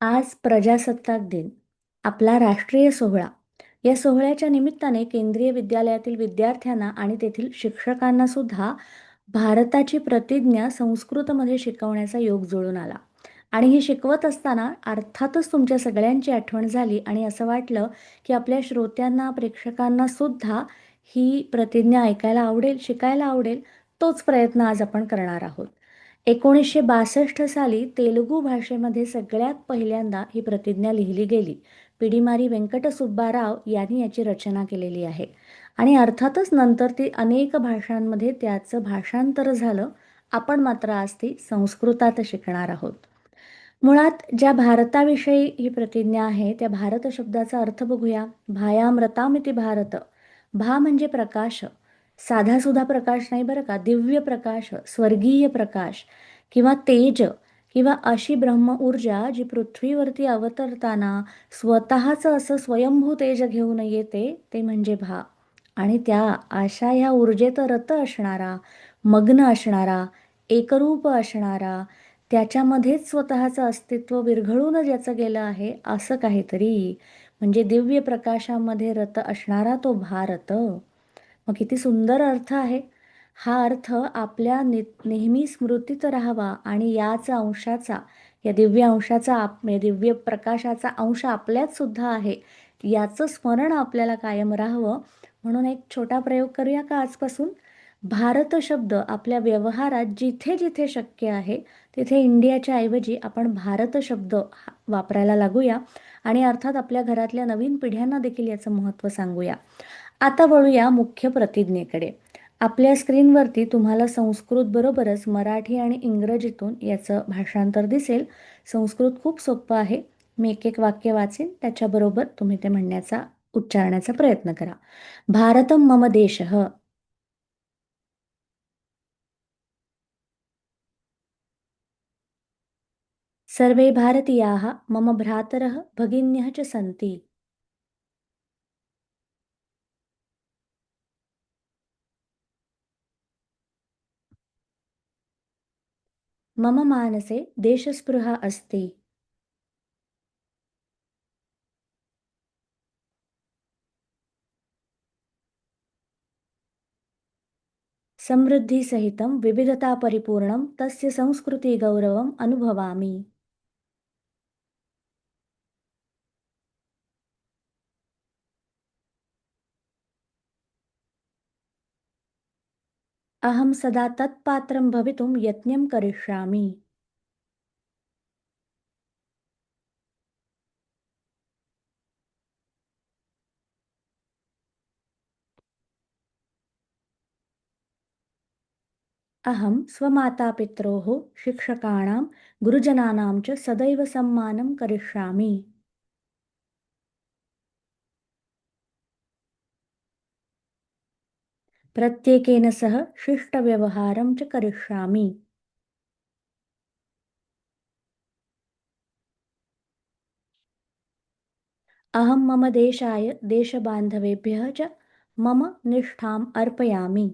आज प्रजासत्ताक दिन, आपला राष्ट्रीय सोहळा. या सोहळ्याच्या निमित्ताने केंद्रीय विद्यालयातील विद्यार्थ्यांना आणि तेथील शिक्षकांना सुद्धा भारताची प्रतिज्ञा संस्कृतमध्ये शिकवण्याचा योग जुळून आला. आणि ही शिकवत असताना अर्थातच तुमच्या सगळ्यांची आठवण झाली आणि असं वाटलं की आपल्या श्रोत्यांना, प्रेक्षकांना सुद्धा ही प्रतिज्ञा ऐकायला आवडेल, शिकायला आवडेल. तोच प्रयत्न आज आपण करणार आहोत. 1962 साली तेलुगू भाषेमध्ये सगळ्यात पहिल्यांदा ही प्रतिज्ञा लिहिली गेली. पिडिमारी वेंकट सुब्बाराव यांनी याची रचना केलेली आहे. आणि अर्थातच नंतर ती अनेक भाषांमध्ये त्याचं भाषांतर झालं. आपण मात्र आज ती संस्कृतात शिकणार आहोत. मुळात ज्या भारताविषयी ही प्रतिज्ञा आहे त्या भारत शब्दाचा अर्थ बघूया. भायामृतामिती भारत. भा म्हणजे प्रकाश. साधासुधा प्रकाश नाही बरं का, दिव्य प्रकाश, स्वर्गीय प्रकाश किंवा तेज किंवा अशी ब्रह्म ऊर्जा जी पृथ्वीवरती अवतरताना स्वतःचं असं स्वयंभू तेज घेऊन येते, ते म्हणजे भा. आणि त्या अशा ह्या ऊर्जेत रत असणारा, मग्न असणारा, एकरूप असणारा, त्याच्यामध्येच स्वतःचं अस्तित्व विरघळून ज्याचं गेलं आहे असं काहीतरी, म्हणजे दिव्य प्रकाशामध्ये रत असणारा तो भारत. मग किती सुंदर अर्थ आहे. हा अर्थ आपल्या नेहमी स्मृतीत राहावा आणि याच अंशाचा, या दिव्य अंशाचा, या दिव्य प्रकाशाचा अंश आपल्यात सुद्धा आहे, याचं स्मरण आपल्याला कायम राहावं. म्हणून एक छोटा प्रयोग करूया का आजपासून. भारत शब्द आपल्या व्यवहारात जिथे जिथे शक्य आहे तिथे इंडियाच्या ऐवजी आपण भारत शब्द वापरायला लागूया. आणि अर्थात आपल्या घरातल्या नवीन पिढ्यांना देखील याचं महत्त्व सांगूया. आता वळूया मुख्य प्रतिज्ञेकडे. आपल्या स्क्रीनवरती तुम्हाला संस्कृत बरोबरच मराठी आणि इंग्रजीतून याचं भाषांतर दिसेल. संस्कृत खूप सोपं आहे. मी एक एक वाक्य वाचेन, त्याच्याबरोबर तुम्ही ते म्हणण्याचा, उच्चारण्याचा प्रयत्न करा. भारतम मम देशः. सर्वे भारतीयाः मम भ्रातरः भगिन्यः च सन्ति. मम मानसे देशस्पृहा अस्ति. समृद्धिसहितं विविधतापरिपूर्णं तस्य संस्कृतिगौरवम् अनुभवामि. अहं सदा तत्पात्रं भवितुं यत्नं करिष्यामि. अहं स्वमातापित्रोः, शिक्षकाणां, गुरुजनानां च सदैव सम्मानं करिष्यामि. प्रत्येकेन सह शिष्टव्यवहारं च करिष्यामि. अहं मम देशाय, देशबान्धवेभ्यः च मम निष्ठाम् अर्पयामि.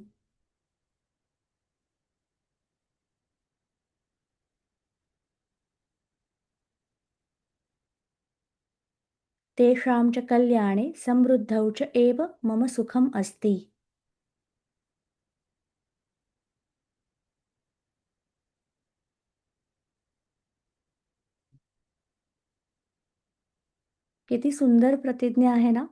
तेषां च कल्याणे समृद्धौ च एव मम सुखम् अस्ति. किती सुंदर प्रतिज्ञा आहे ना?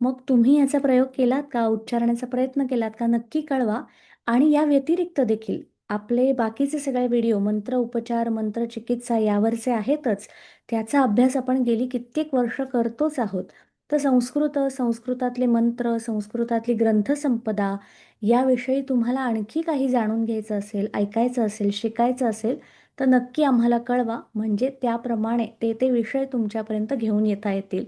मग तुम्ही याचा प्रयोग केलात का? उच्चारण्याचा प्रयत्न केलात का? नक्की कळवा. आणि या व्यतिरिक्त देखील आपले बाकीचे सगळे व्हिडिओ, मंत्र उपचार, मंत्र चिकित्सा यावरचे आहेतच. त्याचा अभ्यास आपण गेली कित्येक वर्ष करतोच आहोत. तर संस्कृत, संस्कृतातले मंत्र, संस्कृतातली ग्रंथसंपदा याविषयी तुम्हाला आणखी काही जाणून घ्यायचं असेल, ऐकायचं असेल, शिकायचं असेल, तर नक्की आम्हाला कळवा. म्हणजे त्याप्रमाणे ते ते विषय तुमच्यापर्यंत घेऊन येता येतील.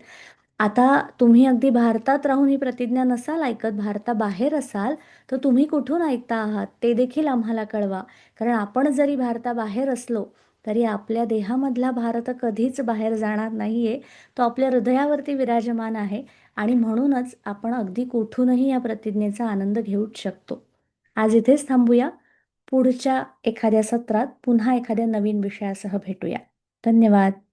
आता तुम्ही अगदी भारतात राहून ही प्रतिज्ञा नसाल ऐकत, भारताबाहेर असाल, तर तुम्ही कुठून ऐकता आहात ते देखील आम्हाला कळवा. कारण आपण जरी भारताबाहेर असलो तरी आपल्या देहामधला भारत कधीच बाहेर जाणार नाहीये. तो आपल्या हृदयावरती विराजमान आहे. आणि म्हणूनच आपण अगदी कुठूनही या प्रतिज्ञेचा आनंद घेऊच शकतो. आज इथेच थांबूया. पुढच्या एखाद्या सत्रात पुन्हा एखाद्या नवीन विषयासह भेटूया. धन्यवाद.